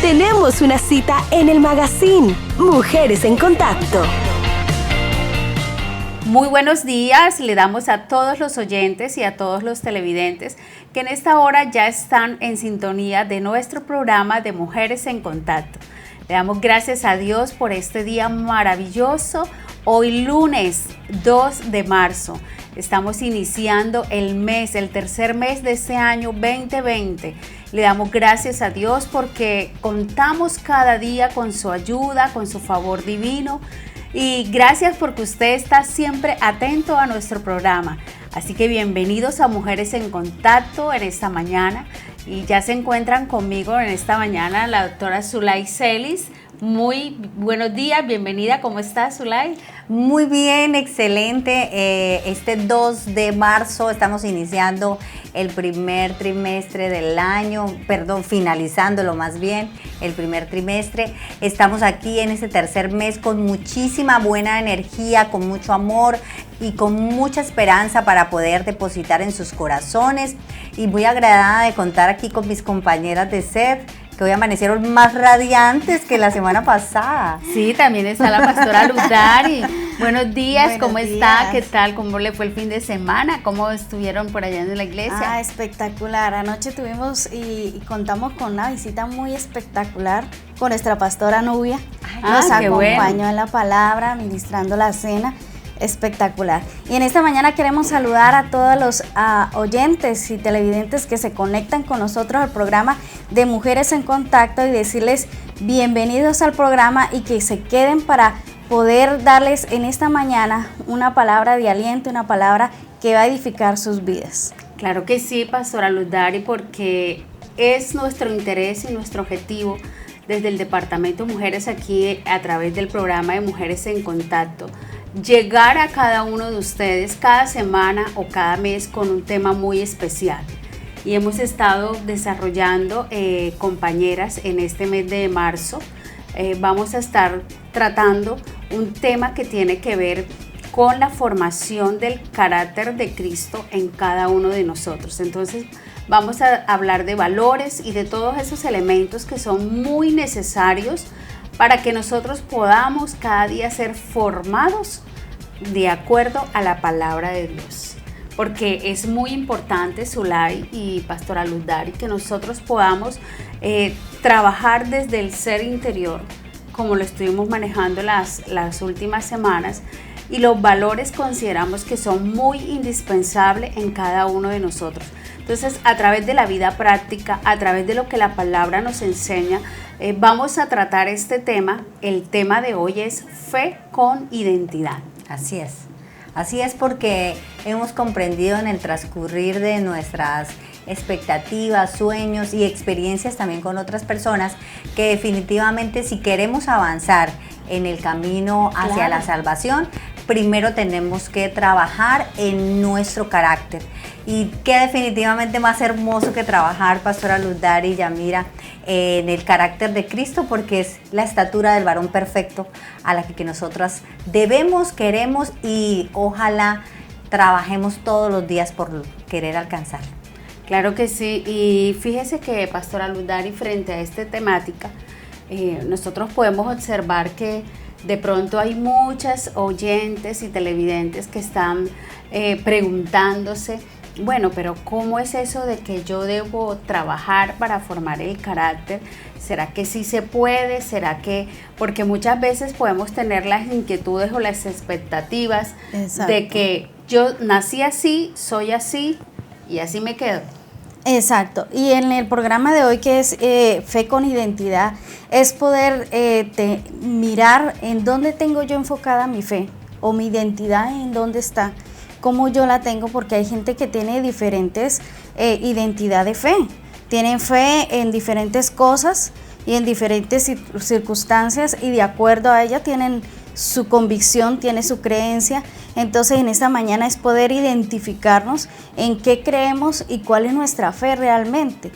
Tenemos una cita en el magazine Mujeres en Contacto. Muy buenos días, le damos a todos los oyentes y a todos los televidentes que en esta hora ya están en sintonía de nuestro programa de Mujeres en Contacto. Le damos gracias a Dios por este día maravilloso, hoy lunes 2 de marzo. Estamos iniciando el mes, el tercer mes de este año 2020. Le damos gracias a Dios porque contamos cada día con su ayuda, con su favor divino. Y gracias porque usted está siempre atento a nuestro programa. Así que bienvenidos a Mujeres en Contacto en esta mañana. Y ya se encuentran conmigo en esta mañana la doctora Zulay Celis. Muy buenos días, bienvenida. ¿Cómo estás, Zulay? Muy bien, excelente. Este 2 de marzo estamos iniciando el primer trimestre del año, finalizándolo más bien, el primer trimestre. Estamos aquí en este tercer mes con muchísima buena energía, con mucho amor y con mucha esperanza para poder depositar en sus corazones. Y muy agradada de contar aquí con mis compañeras de SED, que hoy amanecieron más radiantes que la semana pasada. Sí, también está la pastora Ludari. Buenos días, ¿cómo está? ¿Qué tal? ¿Cómo le fue el fin de semana? ¿Cómo estuvieron por allá en la iglesia? Espectacular. Anoche tuvimos y contamos con una visita muy espectacular con nuestra pastora Nubia. Nos acompañó en la palabra, ministrando la cena. Espectacular. Y en esta mañana queremos saludar a todos los oyentes y televidentes que se conectan con nosotros al programa de Mujeres en Contacto y decirles bienvenidos al programa y que se queden para poder darles en esta mañana una palabra de aliento, una palabra que va a edificar sus vidas. Claro que sí, pastora Ludari, porque es nuestro interés y nuestro objetivo desde el Departamento Mujeres aquí a través del programa de Mujeres en Contacto, llegar a cada uno de ustedes cada semana o cada mes con un tema muy especial. Y hemos estado desarrollando compañeras en este mes de marzo. Vamos a estar tratando un tema que tiene que ver con la formación del carácter de Cristo en cada uno de nosotros. Entonces vamos a hablar de valores y de todos esos elementos que son muy necesarios para que nosotros podamos cada día ser formados de acuerdo a la palabra de Dios. Porque es muy importante, Zulay y pastora Ludari, que nosotros podamos trabajar desde el ser interior, como lo estuvimos manejando las últimas semanas, y los valores consideramos que son muy indispensables en cada uno de nosotros. Entonces, a través de la vida práctica, a través de lo que la palabra nos enseña, vamos a tratar este tema. El tema de hoy es fe con identidad. Así es porque hemos comprendido en el transcurrir de nuestras expectativas, sueños y experiencias también con otras personas que definitivamente si queremos avanzar en el camino hacia la salvación, primero tenemos que trabajar en nuestro carácter. Y qué definitivamente más hermoso que trabajar, pastora Ludari y Yamira, en el carácter de Cristo, porque es la estatura del varón perfecto a la que nosotras debemos, queremos y ojalá trabajemos todos los días por querer alcanzar. Claro que sí, y fíjese que, pastora Ludari, frente a esta temática, nosotros podemos observar que de pronto hay muchas oyentes y televidentes que están preguntándose, bueno, pero ¿cómo es eso de que yo debo trabajar para formar el carácter? ¿Será que sí se puede? ¿Será que...? Porque muchas veces podemos tener las inquietudes o las expectativas de que yo nací así, soy así y así me quedo. Exacto. Y en el programa de hoy, que es Fe con Identidad, es poder mirar en dónde tengo yo enfocada mi fe o mi identidad, en dónde está, cómo yo la tengo, porque hay gente que tiene diferentes identidad de fe. Tienen fe en diferentes cosas y en diferentes circunstancias y de acuerdo a ella tienen su convicción, tiene su creencia. Entonces en esta mañana es poder identificarnos en qué creemos y cuál es nuestra fe realmente.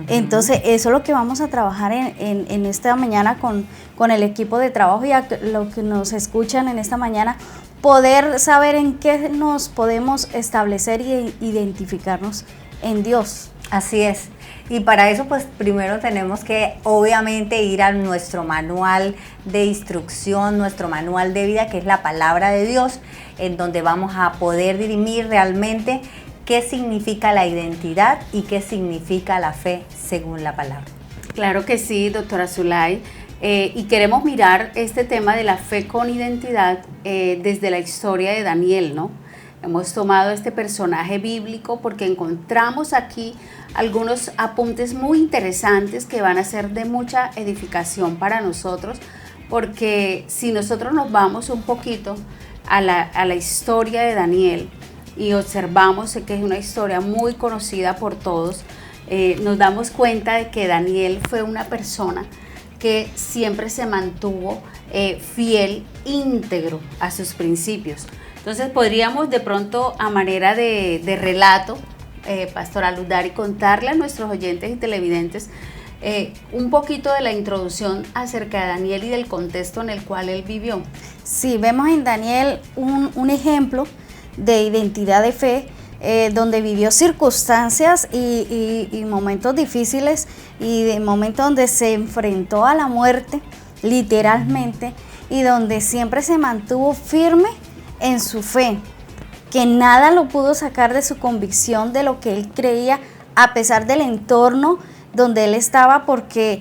Entonces eso es lo que vamos a trabajar en esta mañana con el equipo de trabajo y a lo que nos escuchan en esta mañana, poder saber en qué nos podemos establecer y identificarnos en Dios. Así es. Y para eso pues primero tenemos que obviamente ir a nuestro manual de instrucción, nuestro manual de vida, que es la palabra de Dios, en donde vamos a poder dirimir realmente qué significa la identidad y qué significa la fe según la palabra. Claro que sí, doctora Zulay. Y queremos mirar este tema de la fe con identidad desde la historia de Daniel, ¿no? Hemos tomado este personaje bíblico porque encontramos aquí algunos apuntes muy interesantes que van a ser de mucha edificación para nosotros, porque si nosotros nos vamos un poquito a la historia de Daniel y observamos que es una historia muy conocida por todos, nos damos cuenta de que Daniel fue una persona que siempre se mantuvo fiel, íntegro a sus principios. Entonces podríamos de pronto, a manera de relato, Pastora Luz Dari, contarle a nuestros oyentes y televidentes un poquito de la introducción acerca de Daniel y del contexto en el cual él vivió. Sí, vemos en Daniel un ejemplo de identidad de fe, donde vivió circunstancias y momentos difíciles, y de momentos donde se enfrentó a la muerte, literalmente, y donde siempre se mantuvo firme en su fe, que nada lo pudo sacar de su convicción de lo que él creía, a pesar del entorno donde él estaba, porque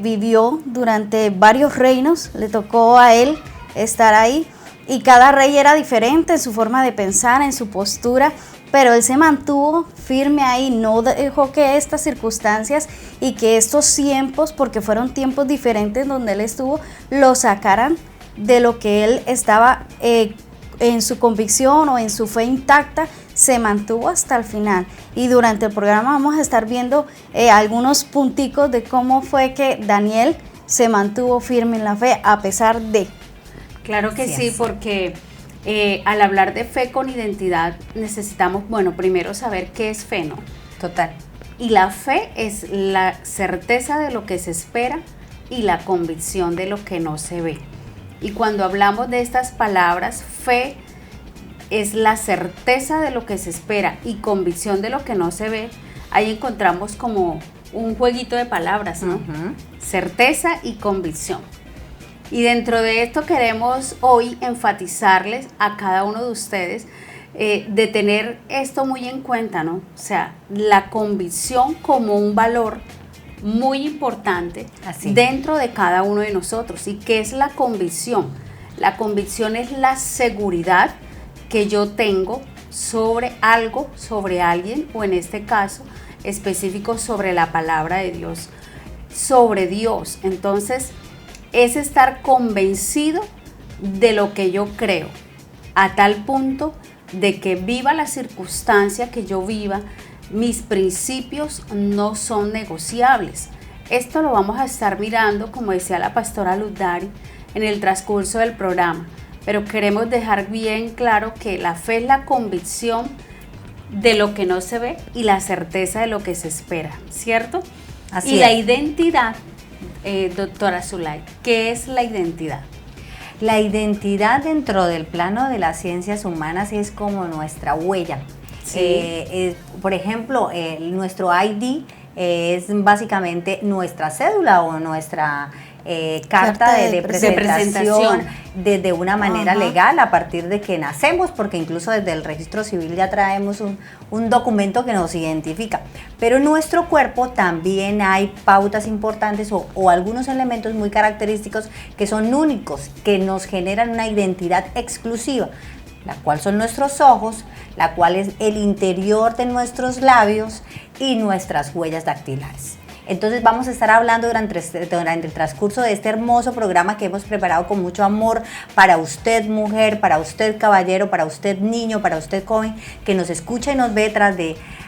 vivió durante varios reinos, le tocó a él estar ahí, y cada rey era diferente en su forma de pensar, en su postura, pero él se mantuvo firme ahí, no dejó que estas circunstancias y que estos tiempos, porque fueron tiempos diferentes donde él estuvo, lo sacaran de lo que él estaba en su convicción o en su fe intacta. Se mantuvo hasta el final, y durante el programa vamos a estar viendo algunos punticos de cómo fue que Daniel se mantuvo firme en la fe a pesar de. Claro que sí, porque al hablar de fe con identidad necesitamos, bueno, primero saber qué es fe, ¿no? Total. Y la fe es la certeza de lo que se espera y la convicción de lo que no se ve. Y cuando hablamos de estas palabras, fe es la certeza de lo que se espera y convicción de lo que no se ve, ahí encontramos como un jueguito de palabras, ¿no? Certeza y convicción. Y dentro de esto queremos hoy enfatizarles a cada uno de ustedes de tener esto muy en cuenta, ¿no? O sea, la convicción como un valor muy importante dentro de cada uno de nosotros. ¿Y qué es la convicción? La convicción es la seguridad que yo tengo sobre algo, sobre alguien, o en este caso específico sobre la palabra de Dios, sobre Dios. Entonces, es estar convencido de lo que yo creo, a tal punto de que viva la circunstancia que yo viva, mis principios no son negociables. Esto lo vamos a estar mirando, como decía la pastora Luz Dari, en el transcurso del programa, pero queremos dejar bien claro que la fe es la convicción de lo que no se ve y la certeza de lo que se espera, ¿cierto? Así y es. la identidad, doctora Zulay, ¿qué es la identidad? La identidad dentro del plano de las ciencias humanas es como nuestra huella. Sí. Por ejemplo, nuestro ID es básicamente nuestra cédula o nuestra carta de presentación de una manera legal a partir de que nacemos, porque incluso desde el registro civil ya traemos un documento que nos identifica. Pero en nuestro cuerpo también hay pautas importantes o algunos elementos muy característicos que son únicos, que nos generan una identidad exclusiva, la cual son nuestros ojos, la cual es el interior de nuestros labios y nuestras huellas dactilares. Entonces vamos a estar hablando durante el transcurso de este hermoso programa que hemos preparado con mucho amor para usted mujer, para usted caballero, para usted niño, para usted joven que nos escucha y nos ve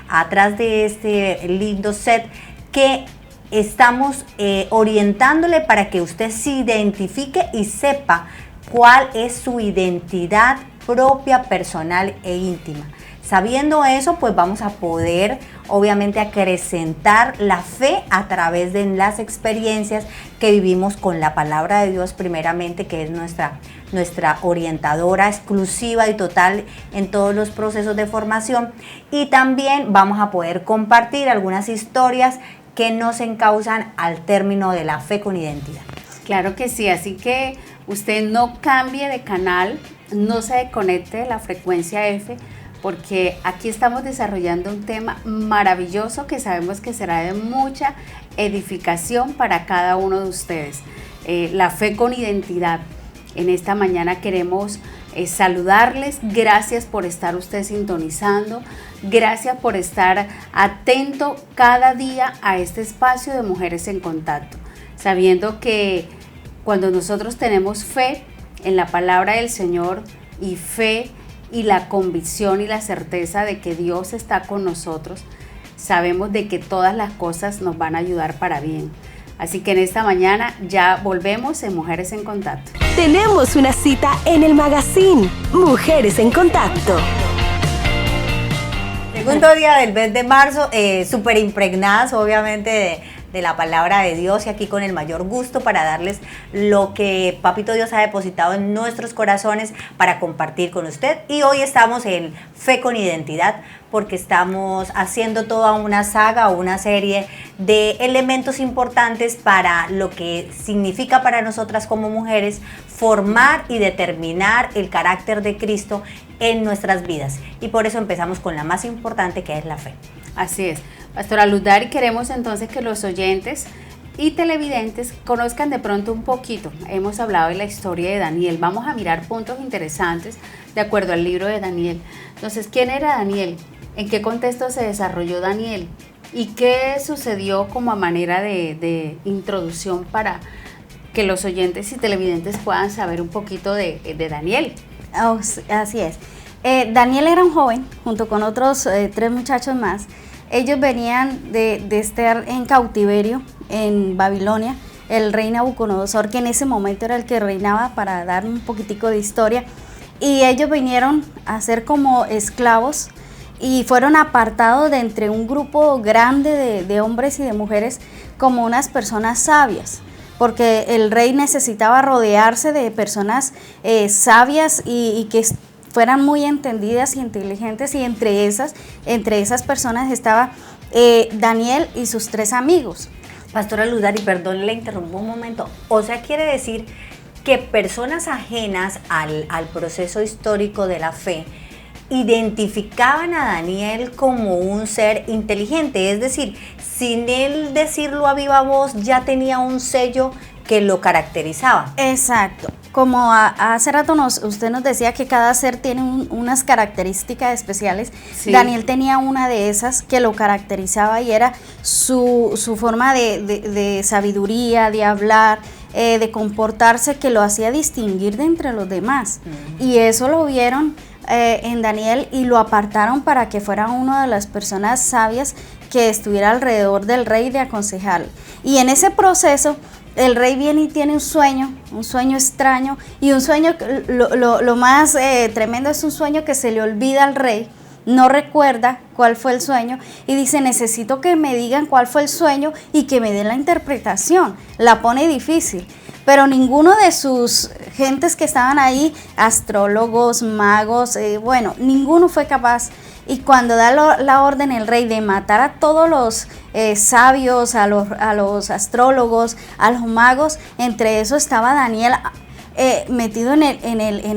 atrás de este lindo set, que estamos orientándole para que usted se identifique y sepa cuál es su identidad propia, personal e íntima. Sabiendo eso, pues vamos a poder obviamente acrecentar la fe a través de las experiencias que vivimos con la palabra de Dios primeramente, que es nuestra orientadora exclusiva y total en todos los procesos de formación. Y también vamos a poder compartir algunas historias que nos encausan al término de la fe con identidad. Claro que sí, así que usted no cambie de canal, no se desconecte de la frecuencia F, porque aquí estamos desarrollando un tema maravilloso que sabemos que será de mucha edificación para cada uno de ustedes. La fe con identidad. En esta mañana queremos saludarles. Gracias por estar usted sintonizando. Gracias por estar atento cada día a este espacio de Mujeres en Contacto, sabiendo que cuando nosotros tenemos fe en la palabra del Señor y fe y la convicción y la certeza de que Dios está con nosotros, sabemos de que todas las cosas nos van a ayudar para bien. Así que en esta mañana ya volvemos en Mujeres en Contacto. Tenemos una cita en el magazine Mujeres en Contacto. Segundo día del mes de marzo, súper impregnadas obviamente de la palabra de Dios, y aquí con el mayor gusto para darles lo que Papito Dios ha depositado en nuestros corazones para compartir con usted. Y hoy estamos en Fe con Identidad, porque estamos haciendo toda una saga o una serie de elementos importantes para lo que significa para nosotras como mujeres formar y determinar el carácter de Cristo en nuestras vidas. Y por eso empezamos con la más importante, que es la fe. Así es. Pastora Luz Dari, queremos entonces que los oyentes y televidentes conozcan de pronto un poquito. Hemos hablado de la historia de Daniel. Vamos a mirar puntos interesantes de acuerdo al libro de Daniel. Entonces, ¿quién era Daniel? ¿En qué contexto se desarrolló Daniel? ¿Y qué sucedió como a manera de introducción para que los oyentes y televidentes puedan saber un poquito de Daniel? Oh, así es. Daniel era un joven, junto con otros 3 muchachos más. Ellos venían de estar en cautiverio en Babilonia. El rey Nabucodonosor, que en ese momento era el que reinaba, para dar un poquitico de historia, y ellos vinieron a ser como esclavos y fueron apartados de entre un grupo grande de hombres y de mujeres como unas personas sabias, porque el rey necesitaba rodearse de personas sabias y que fueran muy entendidas y inteligentes, y entre esas personas estaba Daniel y sus 3 amigos. Pastora Luz Dari, perdón, le interrumpo un momento. O sea, quiere decir que personas ajenas al proceso histórico de la fe identificaban a Daniel como un ser inteligente, es decir, sin él decirlo a viva voz, ya tenía un sello que lo caracterizaba. Exacto. Como hace rato usted nos decía que cada ser tiene unas características especiales, sí. Daniel tenía una de esas que lo caracterizaba, y era su forma de sabiduría, de hablar, de comportarse, que lo hacía distinguir de entre los demás. Y eso lo vieron en Daniel y lo apartaron para que fuera una de las personas sabias que estuviera alrededor del rey, de aconsejarle. Y en ese proceso el rey viene y tiene un sueño extraño, y un sueño, lo más tremendo es un sueño que se le olvida al rey, no recuerda cuál fue el sueño, y dice: necesito que me digan cuál fue el sueño y que me den la interpretación. La pone difícil, pero ninguno de sus gentes que estaban ahí, astrólogos, magos, ninguno fue capaz. Y cuando da la orden el rey de matar a todos los sabios, a los astrólogos, a los magos, entre eso estaba Daniel metido en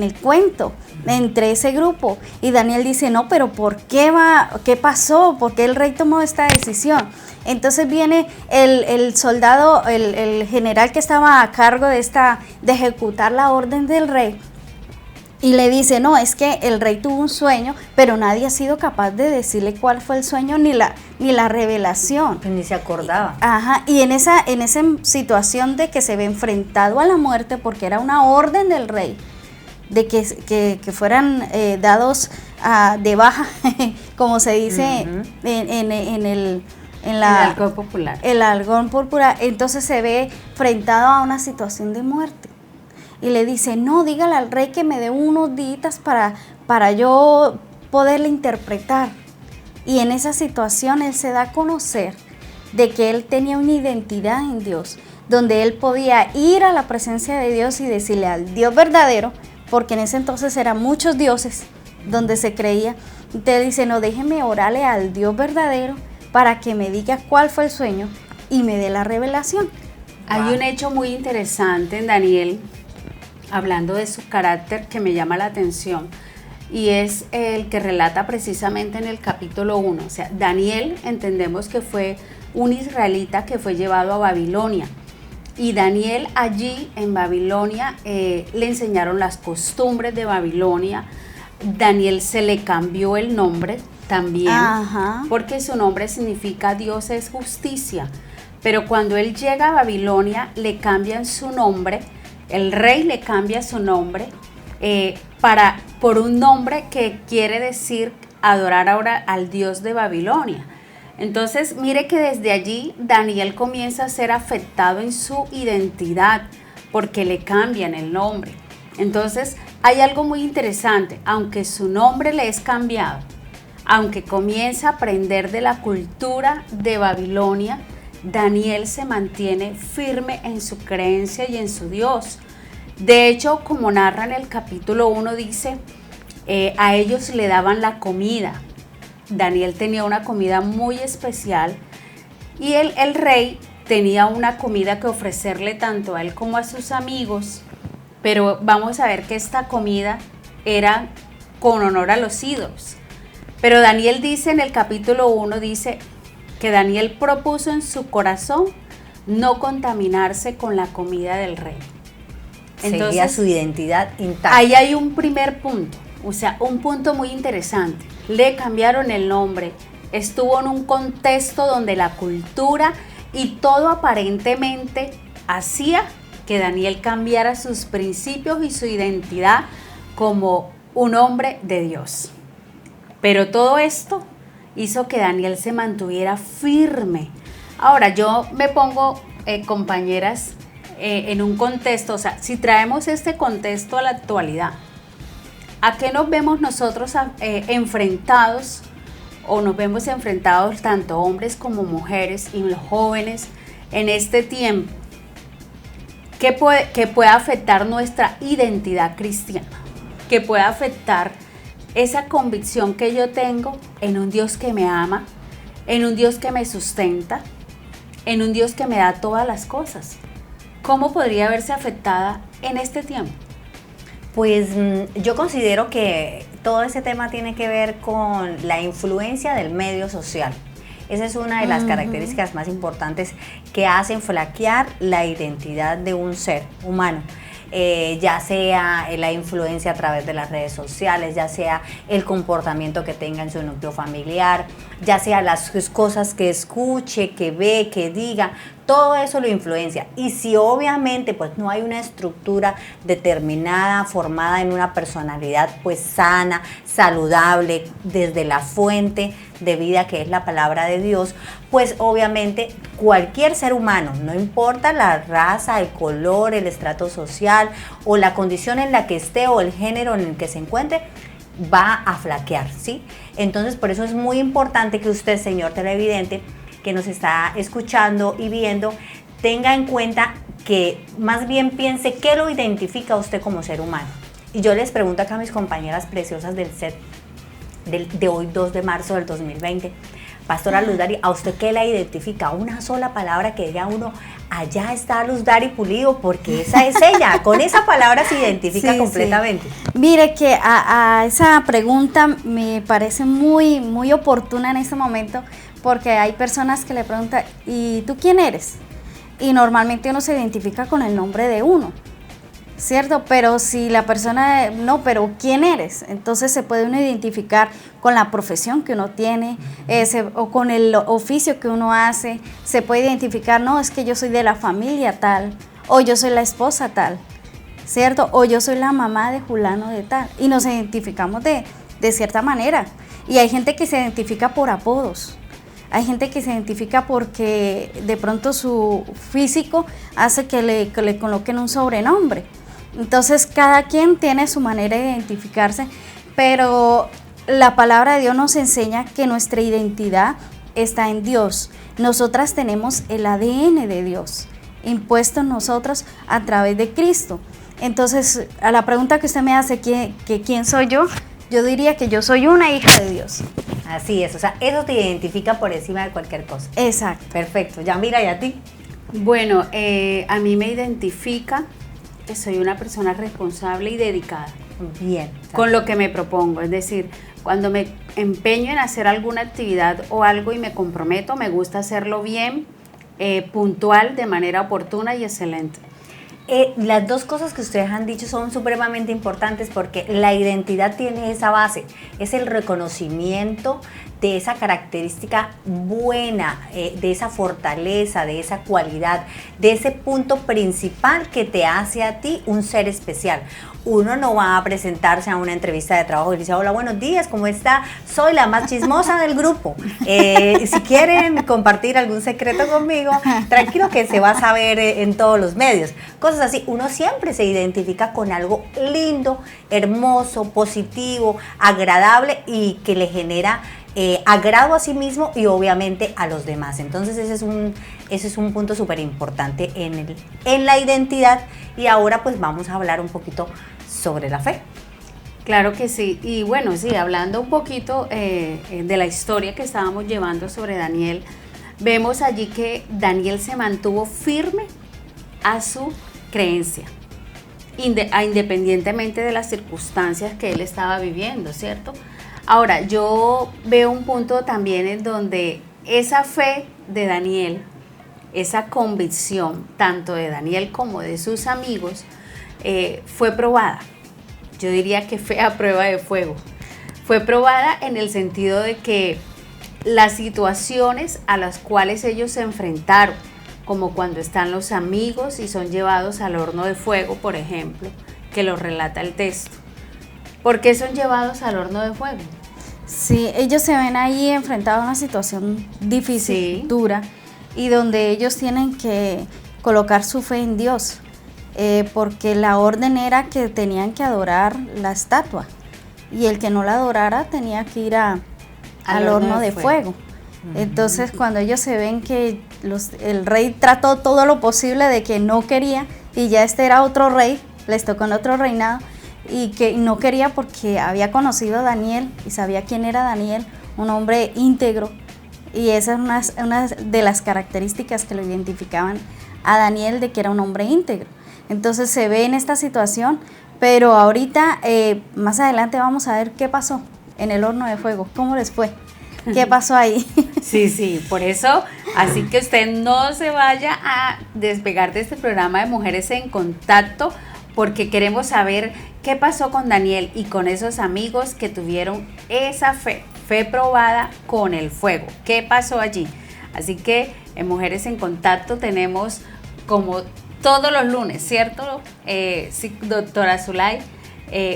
el cuento, entre ese grupo. Y Daniel dice: no, pero ¿por qué qué pasó? ¿Por qué el rey tomó esta decisión? Entonces viene el soldado, el general que estaba a cargo de ejecutar la orden del rey, y le dice: no, es que el rey tuvo un sueño, pero nadie ha sido capaz de decirle cuál fue el sueño ni la revelación. Ni se acordaba. Ajá, y en esa situación de que se ve enfrentado a la muerte, porque era una orden del rey, de que fueran dados de baja, como se dice en el algón popular. El algón popular. Entonces se ve enfrentado a una situación de muerte. Y le dice: no, dígale al rey que me dé unos días para yo poderle interpretar. Y en esa situación él se da a conocer de que él tenía una identidad en Dios, donde él podía ir a la presencia de Dios y decirle al Dios verdadero, porque en ese entonces eran muchos dioses donde se creía. Y te dice, no, déjeme orarle al Dios verdadero para que me diga cuál fue el sueño y me dé la revelación. Hay un hecho muy interesante en Daniel, hablando de su carácter, que me llama la atención, y es el que relata precisamente en el capítulo 1. O sea, Daniel entendemos que fue un israelita que fue llevado a Babilonia, y Daniel allí en Babilonia le enseñaron las costumbres de Babilonia. Daniel se le cambió el nombre también, porque su nombre significa Dios es justicia, pero cuando él llega a Babilonia le cambian su nombre, el rey le cambia su nombre por un nombre que quiere decir adorar ahora al Dios de Babilonia. Entonces, mire que desde allí Daniel comienza a ser afectado en su identidad porque le cambian el nombre. Entonces, hay algo muy interesante, aunque su nombre le es cambiado, aunque comienza a aprender de la cultura de Babilonia, Daniel se mantiene firme en su creencia y en su Dios. De hecho, como narra en el capítulo 1, dice, a ellos le daban la comida. Daniel tenía una comida muy especial y el rey tenía una comida que ofrecerle tanto a él como a sus amigos, pero vamos a ver que esta comida era con honor a los ídolos. Pero Daniel dice en el capítulo 1, dice que Daniel propuso en su corazón no contaminarse con la comida del rey. Entonces, seguía su identidad intacta. Ahí hay un primer punto, o sea, un punto muy interesante. Le cambiaron el nombre, estuvo en un contexto donde la cultura y todo aparentemente hacía que Daniel cambiara sus principios y su identidad como un hombre de Dios. Pero todo esto hizo que Daniel se mantuviera firme. Ahora, yo me pongo, compañeras, en un contexto, o sea, si traemos este contexto a la actualidad, ¿a qué nos vemos nosotros enfrentados? O nos vemos enfrentados tanto hombres como mujeres y los jóvenes en este tiempo. ¿Qué puede afectar nuestra identidad cristiana? ¿Qué puede afectar esa convicción que yo tengo en un Dios que me ama, en un Dios que me sustenta, en un Dios que me da todas las cosas? ¿Cómo podría verse afectada en este tiempo? Pues yo considero que todo ese tema tiene que ver con la influencia del medio social. Esa es una de las características más importantes que hacen flaquear la identidad de un ser humano. Ya sea la influencia a través de las redes sociales, ya sea el comportamiento que tenga en su núcleo familiar, ya sea las cosas que escuche, que ve, que diga, todo eso lo influencia. Y si obviamente pues no hay una estructura determinada, formada en una personalidad pues sana, saludable, desde la fuente de vida que es la palabra de Dios, pues obviamente cualquier ser humano, no importa la raza, el color, el estrato social o la condición en la que esté o el género en el que se encuentre, va a flaquear, ¿sí? Entonces por eso es muy importante que usted, señor televidente, que nos está escuchando y viendo, tenga en cuenta que más bien piense qué lo identifica a usted como ser humano. Y yo les pregunto acá a mis compañeras preciosas del set de hoy, 2 de marzo del 2020, Pastora Luz Dari, ¿a usted qué la identifica? Una sola palabra que diga uno, allá está Luz Dari Pulido, porque esa es ella, con esa palabra se identifica completamente. Sí. Mire que a esa pregunta me parece muy, muy oportuna en este momento, porque hay personas que le preguntan, ¿y tú quién eres? Y normalmente uno se identifica con el nombre de uno, ¿cierto? Pero si la persona, no, pero ¿quién eres? Entonces se puede uno identificar con la profesión que uno tiene, o con el oficio que uno hace. Se puede identificar, no, es que yo soy de la familia tal, o yo soy la esposa tal, ¿cierto? O yo soy la mamá de fulano de tal. Y nos identificamos de cierta manera. Y hay gente que se identifica por apodos. Hay gente que se identifica porque de pronto su físico hace que le coloquen un sobrenombre. Entonces cada quien tiene su manera de identificarse, pero la palabra de Dios nos enseña que nuestra identidad está en Dios. Nosotras tenemos el ADN de Dios impuesto en nosotros a través de Cristo. Entonces, a la pregunta que usted me hace, ¿quién soy yo? Yo diría que yo soy una hija de Dios. Así es, o sea, eso te identifica por encima de cualquier cosa. Exacto. Perfecto. Ya mira, ¿y a ti? Bueno, a mí me identifica que soy una persona responsable y dedicada Bien. con lo que me propongo. Es decir, cuando me empeño en hacer alguna actividad o algo y me comprometo, me gusta hacerlo bien, puntual, de manera oportuna y excelente. Las dos cosas que ustedes han dicho son supremamente importantes porque la identidad tiene esa base, es el reconocimiento de esa característica buena, de esa fortaleza, de esa cualidad, de ese punto principal que te hace a ti un ser especial. Uno no va a presentarse a una entrevista de trabajo y dice, hola, buenos días, ¿cómo está? Soy la más chismosa del grupo. Si quieren compartir algún secreto conmigo, tranquilo que se va a saber en todos los medios. Cosas así. Uno siempre se identifica con algo lindo, hermoso, positivo, agradable y que le genera agrado a sí mismo y obviamente a los demás. Entonces ese es un punto súper importante en la identidad. Y ahora pues vamos a hablar un poquito sobre la fe. Claro que sí. Y bueno, sí, hablando un poquito de la historia que estábamos llevando sobre Daniel, vemos allí que Daniel se mantuvo firme a su creencia, independientemente de las circunstancias que él estaba viviendo, ¿cierto? Ahora, yo veo un punto también en donde esa fe de Daniel, esa convicción, tanto de Daniel como de sus amigos, fue probada. Yo diría que fue a prueba de fuego. Fue probada en el sentido de que las situaciones a las cuales ellos se enfrentaron, como cuando están los amigos y son llevados al horno de fuego, por ejemplo, que lo relata el texto. ¿Por qué son llevados al horno de fuego? Sí, ellos se ven ahí enfrentados a una situación difícil, dura, y donde ellos tienen que colocar su fe en Dios, porque la orden era que tenían que adorar la estatua, y el que no la adorara tenía que ir al horno de fuego. Entonces, cuando ellos se ven que el rey trató todo lo posible de que no quería, y ya este era otro rey, les tocó en otro reinado, y que no quería porque había conocido a Daniel y sabía quién era Daniel, un hombre íntegro, y esa es una de las características que lo identificaban a Daniel, de que era un hombre íntegro. Entonces se ve en esta situación, pero ahorita, más adelante vamos a ver qué pasó en el horno de fuego, cómo les fue, qué pasó ahí. Sí, por eso, así que usted no se vaya a despegar de este programa de Mujeres en Contacto, porque queremos saber qué pasó con Daniel y con esos amigos que tuvieron esa fe probada con el fuego. ¿Qué pasó allí? Así que en Mujeres en Contacto tenemos, como todos los lunes, ¿cierto? Sí, doctora Zulay,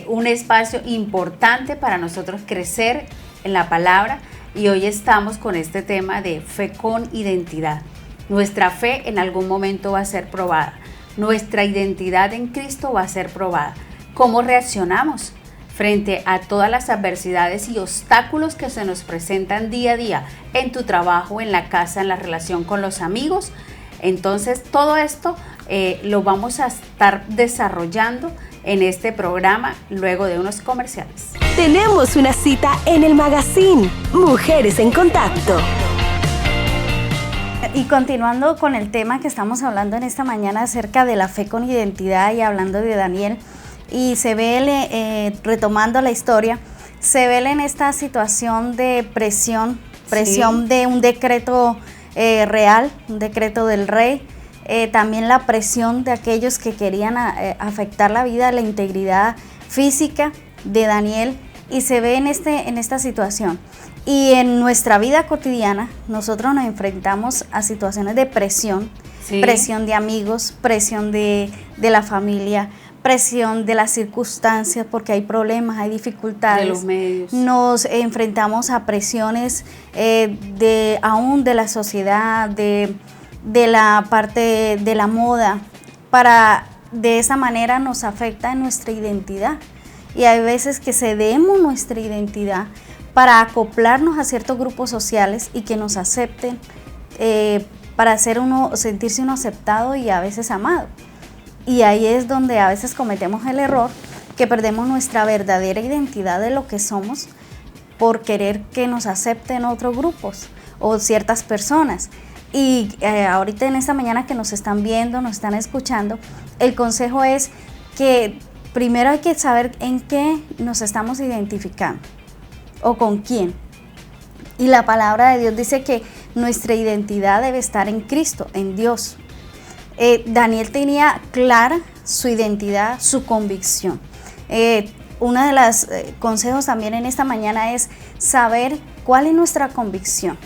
un espacio importante para nosotros crecer en la palabra, y hoy estamos con este tema de fe con identidad. Nuestra fe en algún momento va a ser probada. Nuestra identidad en Cristo va a ser probada. ¿Cómo reaccionamos frente a todas las adversidades y obstáculos que se nos presentan día a día en tu trabajo, en la casa, en la relación con los amigos? Entonces, todo esto lo vamos a estar desarrollando en este programa luego de unos comerciales. Tenemos una cita en el magazine Mujeres en Contacto. Y continuando con el tema que estamos hablando en esta mañana acerca de la fe con identidad y hablando de Daniel, y se ve, retomando la historia, se ve en esta situación de presión de un decreto real, un decreto del rey, también la presión de aquellos que querían afectar la vida, la integridad física de Daniel, y se ve en esta situación. Y en nuestra vida cotidiana nosotros nos enfrentamos a situaciones de presión, presión de amigos, presión de la familia, presión de las circunstancias, porque hay problemas, hay dificultades. De los medios. Nos enfrentamos a presiones aún de la sociedad, de la parte de la moda, de esa manera nos afecta en nuestra identidad. y hay veces que cedemos nuestra identidad para acoplarnos a ciertos grupos sociales y que nos acepten, para sentirse uno aceptado y a veces amado. Y ahí es donde a veces cometemos el error, que perdemos nuestra verdadera identidad de lo que somos por querer que nos acepten otros grupos o ciertas personas. Y ahorita en esta mañana que nos están viendo, nos están escuchando, el consejo es que primero hay que saber en qué nos estamos identificando o con quién. Y la palabra de Dios dice que nuestra identidad debe estar en Cristo, en Dios. Daniel tenía clara su identidad, su convicción. Uno de los consejos también en esta mañana es saber cuál es nuestra convicción,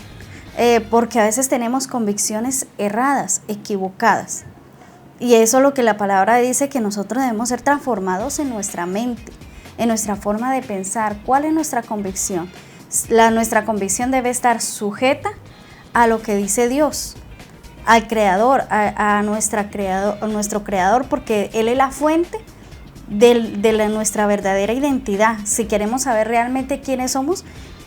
porque a veces tenemos convicciones erradas, equivocadas. Y eso es lo que la palabra dice, que nosotros debemos ser transformados en nuestra mente, en nuestra forma de pensar. ¿Cuál es nuestra convicción? Nuestra convicción debe estar sujeta a lo que dice Dios, al Creador, a nuestro Creador, porque Él es la fuente de nuestra verdadera identidad. Si queremos saber realmente quiénes somos,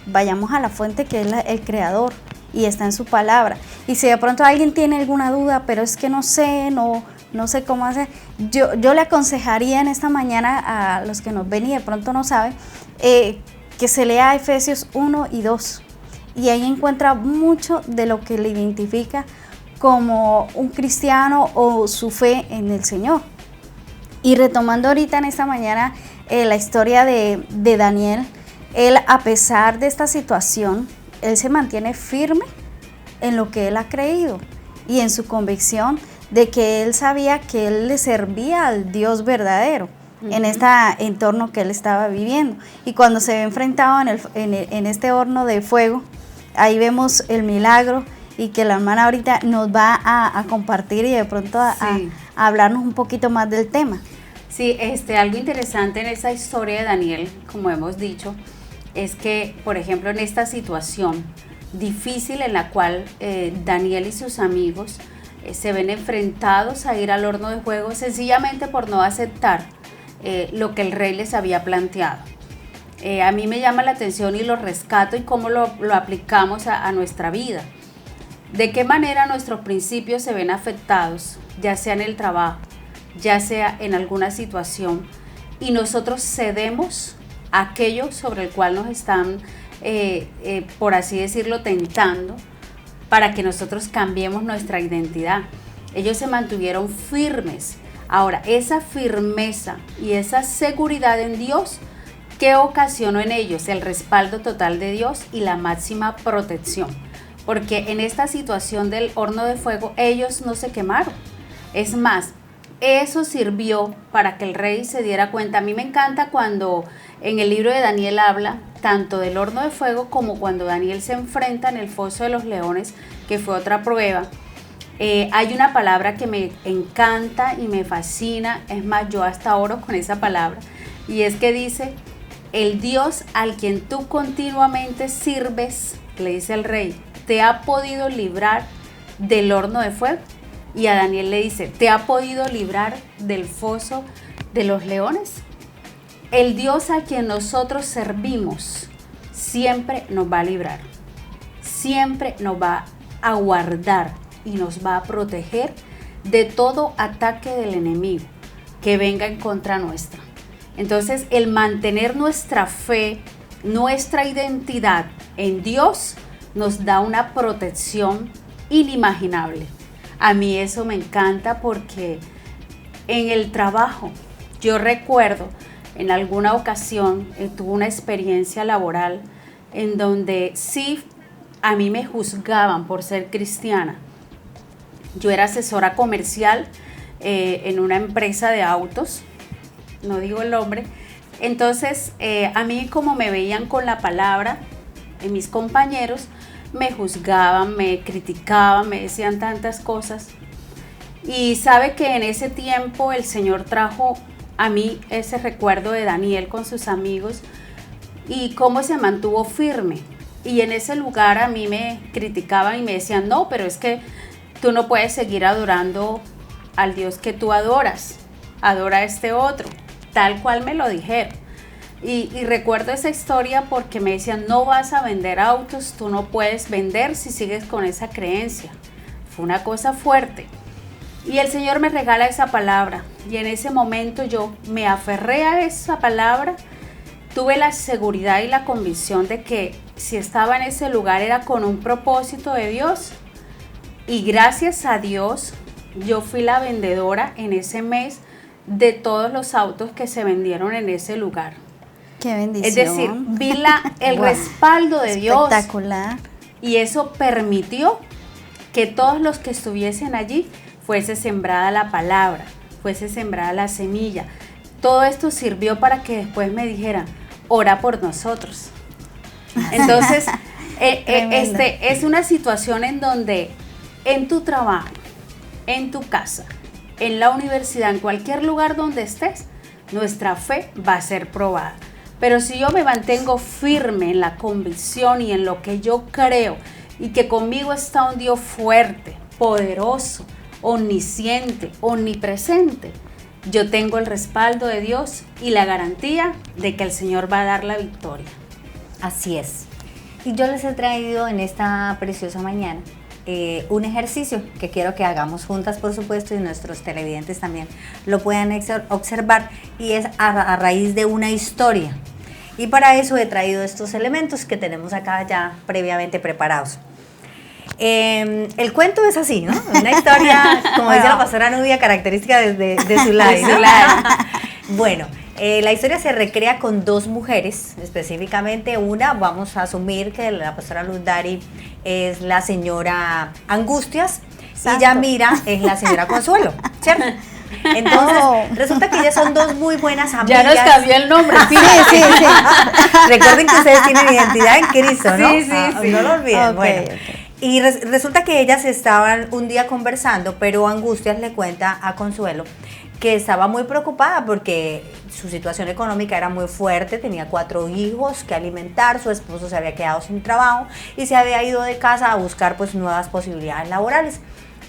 vayamos a la fuente, que es el Creador, y está en su palabra. Y si de pronto alguien tiene alguna duda, pero es que no sé cómo hacer, yo le aconsejaría en esta mañana a los que nos ven y de pronto no saben, que se lea Efesios 1 y 2, y ahí encuentra mucho de lo que le identifica como un cristiano o su fe en el Señor. Y retomando ahorita en esta mañana la historia de Daniel, él, a pesar de esta situación, él se mantiene firme en lo que él ha creído y en su convicción de que él sabía que él le servía al Dios verdadero en este entorno que él estaba viviendo. Y cuando se ve enfrentado en este horno de fuego, ahí vemos el milagro, y que la hermana ahorita nos va a compartir y de pronto a hablarnos un poquito más del tema. Sí, algo interesante en esa historia de Daniel, como hemos dicho, es que, por ejemplo, en esta situación difícil en la cual Daniel y sus amigos se ven enfrentados a ir al horno de fuego sencillamente por no aceptar lo que el rey les había planteado. A mí me llama la atención y lo rescato, y cómo lo aplicamos a nuestra vida. ¿De qué manera nuestros principios se ven afectados, ya sea en el trabajo, ya sea en alguna situación, y nosotros cedemos a aquello sobre el cual nos están, por así decirlo, tentando, para que nosotros cambiemos nuestra identidad? Ellos se mantuvieron firmes. Ahora, esa firmeza y esa seguridad en Dios, ¿qué ocasionó en ellos? El respaldo total de Dios y la máxima protección. Porque en esta situación del horno de fuego, ellos no se quemaron. Es más, eso sirvió para que el rey se diera cuenta. A mí me encanta cuando en el libro de Daniel habla tanto del horno de fuego como cuando Daniel se enfrenta en el foso de los leones, que fue otra prueba. Hay una palabra que me encanta y me fascina, es más, yo hasta oro con esa palabra, y es que dice: el Dios al quien tú continuamente sirves, le dice el rey, ¿te ha podido librar del horno de fuego? Y a Daniel le dice: ¿te ha podido librar del foso de los leones? El Dios a quien nosotros servimos siempre nos va a librar, siempre nos va a guardar y nos va a proteger de todo ataque del enemigo que venga en contra nuestra. Entonces, el mantener nuestra fe, nuestra identidad en Dios, nos da una protección inimaginable. A mí eso me encanta, porque en el trabajo, yo recuerdo en alguna ocasión tuve una experiencia laboral en donde sí a mí me juzgaban por ser cristiana. Yo era asesora comercial en una empresa de autos, no digo el nombre. Entonces a mí, como me veían con la palabra, mis compañeros me juzgaban, me criticaban, me decían tantas cosas. Y sabe que en ese tiempo el Señor trajo a mí ese recuerdo de Daniel con sus amigos y cómo se mantuvo firme. Y en ese lugar a mí me criticaban y me decían: no, pero es que tú no puedes seguir adorando al Dios que tú adoras, adora a este otro, tal cual me lo dijeron. Y recuerdo esa historia porque me decían, no vas a vender autos, tú no puedes vender si sigues con esa creencia. Fue una cosa fuerte. Y el Señor me regala esa palabra. Y en ese momento yo me aferré a esa palabra. Tuve la seguridad y la convicción de que si estaba en ese lugar era con un propósito de Dios. Y gracias a Dios, yo fui la vendedora en ese mes de todos los autos que se vendieron en ese lugar. Qué bendición. Es decir, vi el Wow. respaldo de Dios. Espectacular. Y eso permitió que todos los que estuviesen allí fuese sembrada la palabra, fuese sembrada la semilla. Todo esto sirvió para que después me dijeran, ora por nosotros. Entonces, es una situación en donde en tu trabajo, en tu casa, en la universidad, en cualquier lugar donde estés, nuestra fe va a ser probada. Pero si yo me mantengo firme en la convicción y en lo que yo creo, y que conmigo está un Dios fuerte, poderoso, omnisciente, omnipresente, yo tengo el respaldo de Dios y la garantía de que el Señor va a dar la victoria. Así es. Y yo les he traído en esta preciosa mañana un ejercicio que quiero que hagamos juntas, por supuesto, y nuestros televidentes también lo puedan observar, y es a raíz de una historia. Y para eso he traído estos elementos que tenemos acá ya previamente preparados. El cuento es así, ¿no? Una historia, como dice la pastora Nubia, característica de su live, ¿no? Bueno, la historia se recrea con dos mujeres, específicamente una, vamos a asumir que la pastora Luz Dari es la señora Angustias. Santo. Y Yamira es la señora Consuelo, ¿cierto? Entonces, resulta que ellas son dos muy buenas amigas. Ya nos cambió el nombre. Sí, sí, sí. Recuerden que ustedes tienen identidad en Cristo, ¿no? Sí, sí. No lo olviden. Ok, Bueno. ok. Y resulta que ellas estaban un día conversando, pero Angustias le cuenta a Consuelo que estaba muy preocupada porque su situación económica era muy fuerte, tenía 4 hijos que alimentar, su esposo se había quedado sin trabajo y se había ido de casa a buscar pues nuevas posibilidades laborales.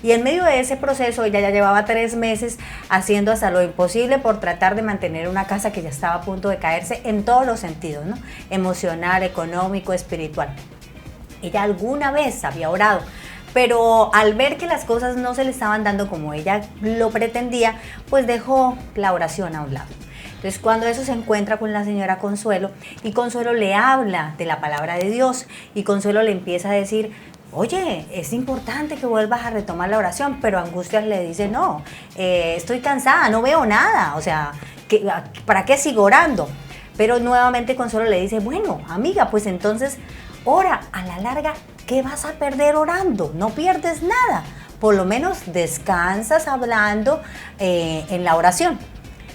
Y en medio de ese proceso ella ya llevaba 3 meses haciendo hasta lo imposible por tratar de mantener una casa que ya estaba a punto de caerse en todos los sentidos, ¿no? Emocional, económico, espiritual. Ella alguna vez había orado, pero al ver que las cosas no se le estaban dando como ella lo pretendía, pues dejó la oración a un lado. Entonces, cuando eso se encuentra con la señora Consuelo, y Consuelo le habla de la palabra de Dios, y Consuelo le empieza a decir, oye, es importante que vuelvas a retomar la oración, pero Angustias le dice, no, estoy cansada, no veo nada, o sea, ¿para qué sigo orando? Pero nuevamente Consuelo le dice, bueno, amiga, pues entonces ora, a la larga, ¿qué vas a perder orando? No pierdes nada, por lo menos descansas hablando en la oración.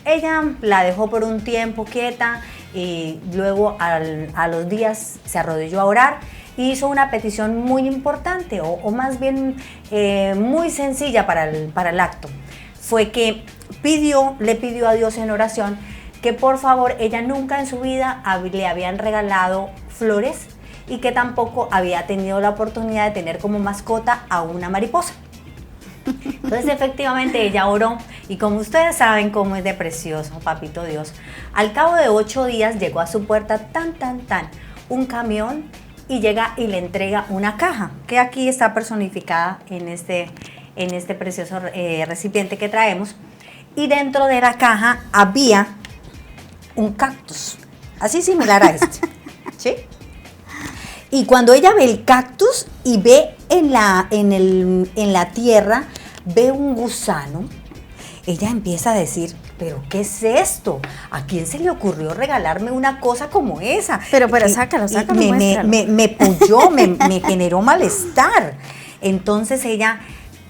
Ella la dejó por un tiempo quieta y luego a los días se arrodilló a orar y hizo una petición muy importante o más bien muy sencilla para el acto. Fue que le pidió a Dios en oración que por favor ella nunca en su vida le habían regalado flores y que tampoco había tenido la oportunidad de tener como mascota a una mariposa. Entonces efectivamente ella oró y como ustedes saben cómo es de precioso Papito Dios, al cabo de 8 días llegó a su puerta un camión y llega y le entrega una caja que aquí está personificada en este precioso recipiente que traemos, y dentro de la caja había un cactus así similar a este, ¿sí? Y cuando ella ve el cactus y ve en la tierra, ve un gusano, ella empieza a decir, ¿pero qué es esto? ¿A quién se le ocurrió regalarme una cosa como esa? Pero sácalo, muéstralo. Me puyó, me generó malestar. Entonces ella,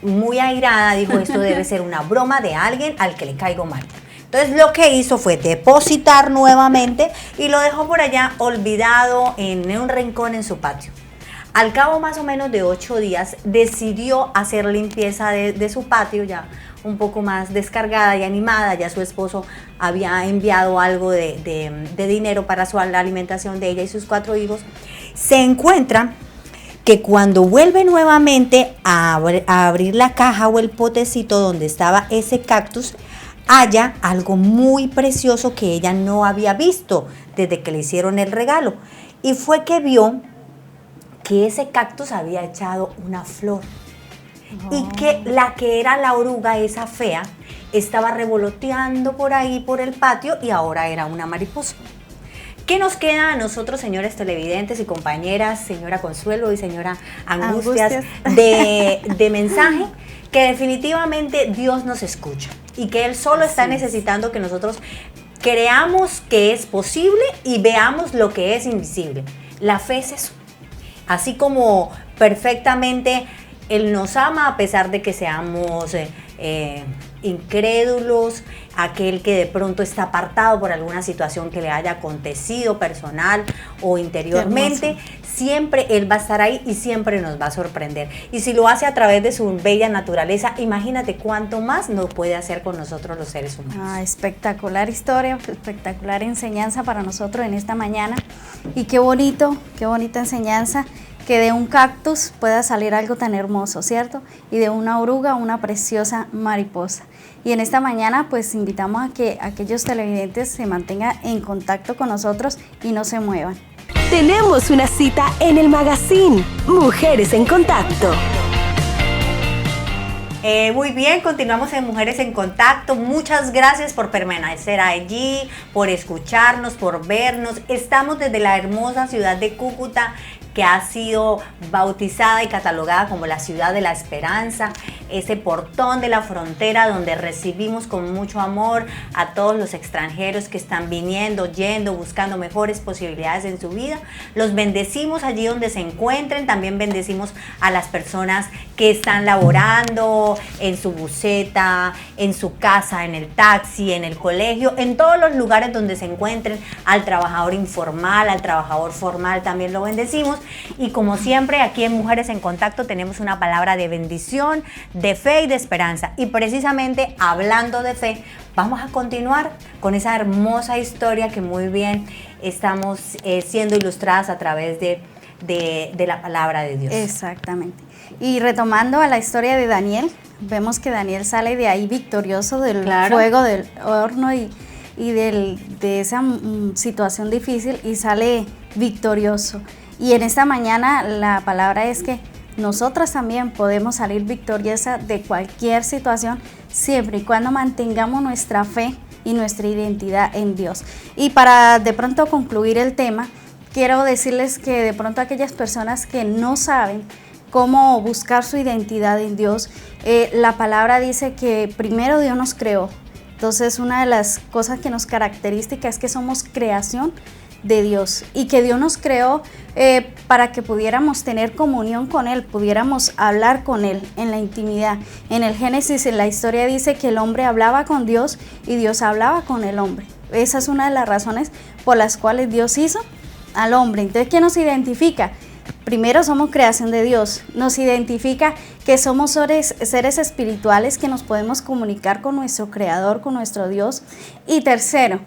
muy airada, dijo, esto debe ser una broma de alguien al que le caigo mal. Entonces lo que hizo fue depositar nuevamente y lo dejó por allá olvidado en un rincón en su patio. Al cabo más o menos de 8 días decidió hacer limpieza de su patio, ya un poco más descargada y animada. Ya su esposo había enviado algo de dinero para la alimentación de ella y sus 4 hijos. Se encuentra que cuando vuelve nuevamente a abrir la caja o el potecito donde estaba ese cactus, halla algo muy precioso que ella no había visto desde que le hicieron el regalo. Y fue que vio que ese cactus había echado una flor. Y que la que era la oruga, esa fea, estaba revoloteando por ahí, por el patio, y ahora era una mariposa. ¿Qué nos queda a nosotros, señores televidentes y compañeras, señora Consuelo y señora Angustias, de mensaje? Que definitivamente Dios nos escucha y que Él solo está necesitando que nosotros creamos que es posible y veamos lo que es invisible. La fe es eso. Así como perfectamente Él nos ama a pesar de que seamos incrédulos, aquel que de pronto está apartado por alguna situación que le haya acontecido personal o interiormente, siempre Él va a estar ahí y siempre nos va a sorprender. Y si lo hace a través de su bella naturaleza, imagínate cuánto más nos puede hacer con nosotros los seres humanos. Espectacular historia, espectacular enseñanza para nosotros en esta mañana. Y qué bonita enseñanza, que de un cactus pueda salir algo tan hermoso, ¿cierto? Y de una oruga, una preciosa mariposa. Y en esta mañana pues invitamos a que aquellos televidentes se mantengan en contacto con nosotros y no se muevan. Tenemos una cita en el magazine Mujeres en Contacto. Muy bien, continuamos en Mujeres en Contacto. Muchas gracias por permanecer allí, por escucharnos, por vernos. Estamos desde la hermosa ciudad de Cúcuta, que ha sido bautizada y catalogada como la ciudad de la esperanza, ese portón de la frontera donde recibimos con mucho amor a todos los extranjeros que están viniendo, yendo, buscando mejores posibilidades en su vida. Los bendecimos allí donde se encuentren, también bendecimos a las personas que están laborando en su buseta, en su casa, en el taxi, en el colegio, en todos los lugares donde se encuentren, al trabajador informal, al trabajador formal también lo bendecimos. Y como siempre, aquí en Mujeres en Contacto tenemos una palabra de bendición, de fe y de esperanza. Y precisamente hablando de fe, vamos a continuar con esa hermosa historia que muy bien estamos siendo ilustradas a través de la palabra de Dios. Exactamente. Y retomando a la historia de Daniel, vemos que Daniel sale de ahí victorioso del fuego del horno y de esa situación difícil, y sale victorioso. Y en esta mañana la palabra es que nosotras también podemos salir victoriosas de cualquier situación, siempre y cuando mantengamos nuestra fe y nuestra identidad en Dios. Y para de pronto concluir el tema, quiero decirles que de pronto aquellas personas que no saben cómo buscar su identidad en Dios, la palabra dice que primero Dios nos creó. Entonces, una de las cosas que nos caracteriza es que somos creación de Dios, y que Dios nos creó para que pudiéramos tener comunión con Él, pudiéramos hablar con Él en la intimidad. En el Génesis, en la historia dice que el hombre hablaba con Dios y Dios hablaba con el hombre. Esa es una de las razones por las cuales Dios hizo al hombre. Entonces, ¿qué nos identifica? Primero, somos creación de Dios. Nos identifica que somos seres espirituales que nos podemos comunicar con nuestro Creador, con nuestro Dios. Y tercero,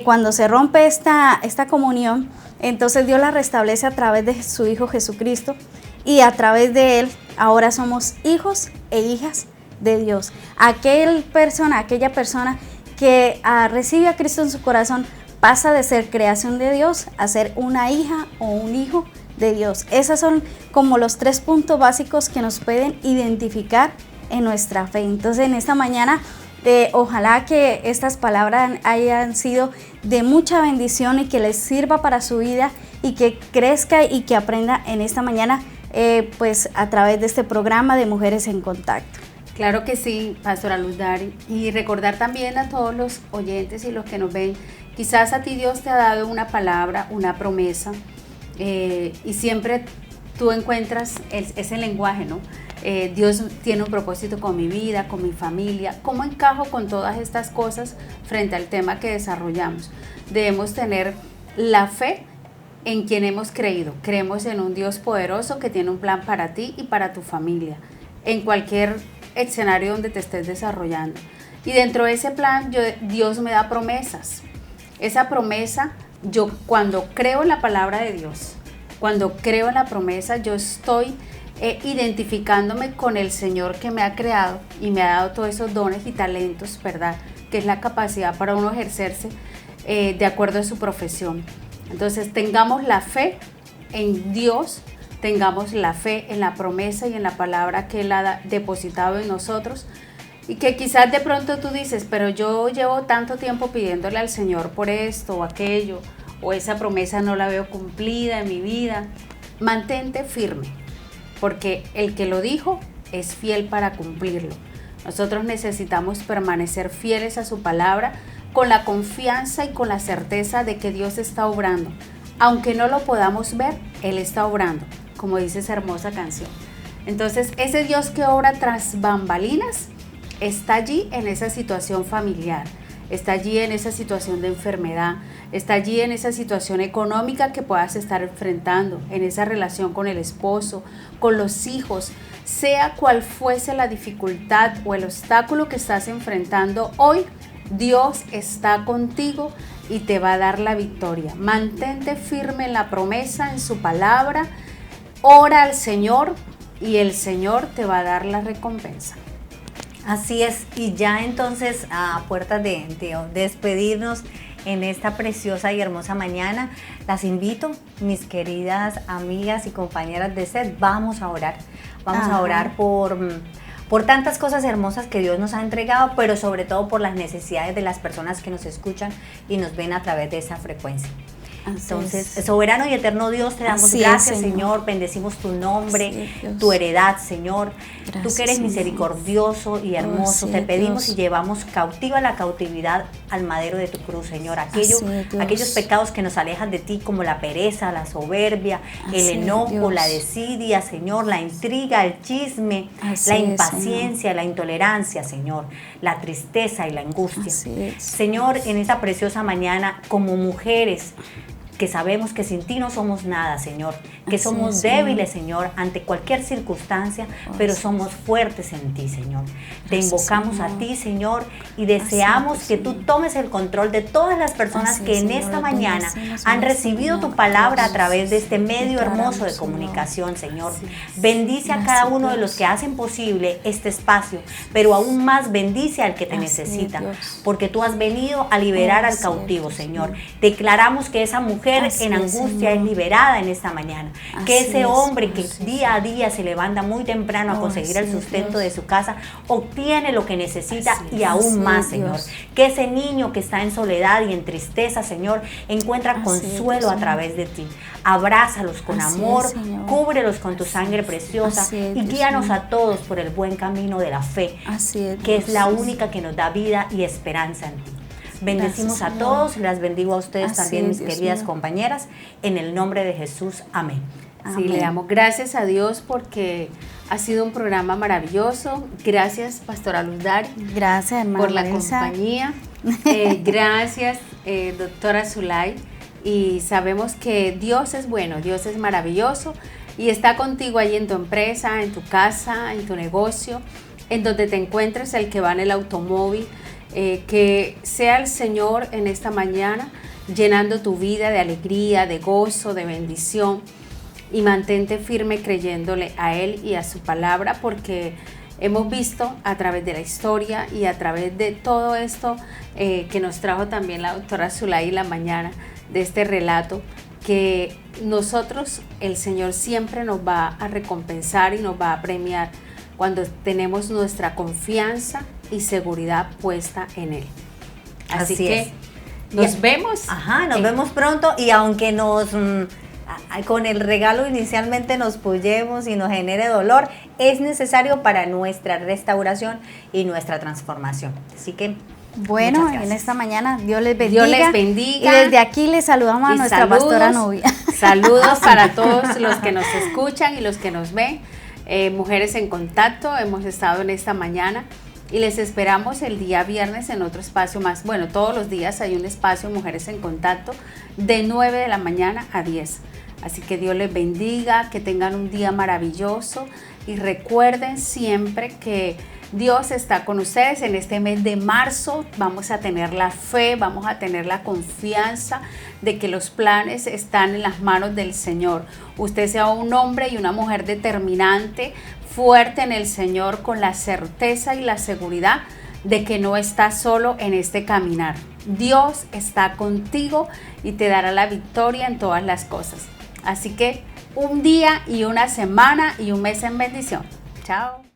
cuando se rompe esta comunión, entonces Dios la restablece a través de su Hijo Jesucristo, y a través de Él ahora somos hijos e hijas de Dios. Aquella persona que recibe a Cristo en su corazón pasa de ser creación de Dios a ser una hija o un hijo de Dios. Esos son como los 3 puntos básicos que nos pueden identificar en nuestra fe. Entonces, en esta mañana, ojalá que estas palabras hayan sido de mucha bendición y que les sirva para su vida, y que crezca y que aprenda en esta mañana pues a través de este programa de Mujeres en Contacto. Claro que sí, Pastora Luz Dari. Y recordar también a todos los oyentes y los que nos ven, quizás a ti Dios te ha dado una palabra, una promesa, y siempre tú encuentras ese lenguaje, ¿no? Dios tiene un propósito con mi vida, con mi familia. ¿Cómo encajo con todas estas cosas frente al tema que desarrollamos? Debemos tener la fe en quien hemos creído. Creemos en un Dios poderoso que tiene un plan para ti y para tu familia, en cualquier escenario donde te estés desarrollando. Y dentro de ese plan, Dios me da promesas. Esa promesa, yo cuando creo en la palabra de Dios, Cuando creo en la promesa, yo estoy identificándome con el Señor que me ha creado y me ha dado todos esos dones y talentos, ¿verdad? Que es la capacidad para uno ejercerse de acuerdo a su profesión. Entonces, tengamos la fe en Dios, tengamos la fe en la promesa y en la palabra que Él ha depositado en nosotros, y que quizás de pronto tú dices, pero yo llevo tanto tiempo pidiéndole al Señor por esto o aquello, o esa promesa no la veo cumplida en mi vida. Mantente firme, porque el que lo dijo es fiel para cumplirlo. Nosotros necesitamos permanecer fieles a su palabra, con la confianza y con la certeza de que Dios está obrando. Aunque no lo podamos ver, Él está obrando, como dice esa hermosa canción. Entonces, ese Dios que obra tras bambalinas está allí en esa situación familiar, está allí en esa situación de enfermedad, está allí en esa situación económica que puedas estar enfrentando, en esa relación con el esposo, con los hijos, sea cual fuese la dificultad o el obstáculo que estás enfrentando hoy, Dios está contigo y te va a dar la victoria. Mantente firme en la promesa, en su palabra, ora al Señor y el Señor te va a dar la recompensa. Así es, y ya entonces a puertas de despedirnos en esta preciosa y hermosa mañana, las invito, mis queridas amigas y compañeras de SED, vamos a orar por tantas cosas hermosas que Dios nos ha entregado, pero sobre todo por las necesidades de las personas que nos escuchan y nos ven a través de esa frecuencia. Entonces, soberano y eterno Dios, te damos gracias, Señor. Bendecimos tu nombre, tu heredad, Señor. Gracias, tú que eres misericordioso y hermoso, te pedimos y llevamos cautiva la cautividad al madero de tu cruz, Señor. Aquellos pecados que nos alejan de ti, como la pereza, la soberbia, el enojo, la desidia, Señor, la intriga, el chisme, la impaciencia, la intolerancia, Señor, la tristeza y la angustia. Señor, en esta preciosa mañana, como mujeres, que sabemos que sin ti no somos nada, Señor, que somos débiles, Señor, ante cualquier circunstancia, pero somos fuertes en ti, Señor. Te invocamos a ti, Señor, y deseamos que tú tomes el control de todas las personas que en esta mañana han recibido tu palabra a través de este medio hermoso de comunicación, Señor. Bendice a cada uno de los que hacen posible este espacio, pero aún más bendice al que te necesita, porque tú has venido a liberar al cautivo, Señor. Declaramos que esa mujer en angustia es liberada en esta mañana, que ese hombre que día a día se levanta muy temprano a conseguir el sustento de su casa, obtiene lo que necesita y aún más, Señor. Que ese niño que está en soledad y en tristeza, Señor, encuentra consuelo a través de ti. Abrázalos con amor, cúbrelos con tu sangre preciosa y guíanos a todos por el buen camino de la fe, que es la única que nos da vida y esperanza en ti. Bendecimos a todos, las bendigo a ustedes también, mis queridas compañeras, en el nombre de Jesús. Amén. Sí, le damos gracias a Dios porque ha sido un programa maravilloso. Gracias, Pastora Luz Dari. Gracias, hermana por la Marisa. compañía. Gracias, doctora Zulay. Y sabemos que Dios es bueno, Dios es maravilloso y está contigo ahí en tu empresa, en tu casa, en tu negocio, en donde te encuentres, el que va en el automóvil. Que sea el Señor en esta mañana llenando tu vida de alegría, de gozo, de bendición, y mantente firme creyéndole a Él y a su palabra, porque hemos visto a través de la historia y a través de todo esto que nos trajo también la doctora Zulay la mañana, de este relato, que nosotros, el Señor siempre nos va a recompensar y nos va a premiar cuando tenemos nuestra confianza y seguridad puesta en Él. Así que nos vemos. Nos vemos pronto, y aunque con el regalo inicialmente nos puyemos y nos genere dolor, es necesario para nuestra restauración y nuestra transformación. Así que bueno, en esta mañana Dios les bendiga. Dios les bendiga. Y desde aquí les saludamos a nuestra pastora novia. Saludos para todos los que nos escuchan y los que nos ven. Mujeres en Contacto, hemos estado en esta mañana y les esperamos el día viernes en otro espacio más. Bueno, todos los días hay un espacio Mujeres en Contacto de 9 de la mañana a 10. Así que Dios les bendiga, que tengan un día maravilloso y recuerden siempre que Dios está con ustedes. En este mes de marzo vamos a tener la fe, vamos a tener la confianza de que los planes están en las manos del Señor. Usted sea un hombre y una mujer determinante, fuerte en el Señor, con la certeza y la seguridad de que no estás solo en este caminar. Dios está contigo y te dará la victoria en todas las cosas. Así que un día y una semana y un mes en bendición. Chao.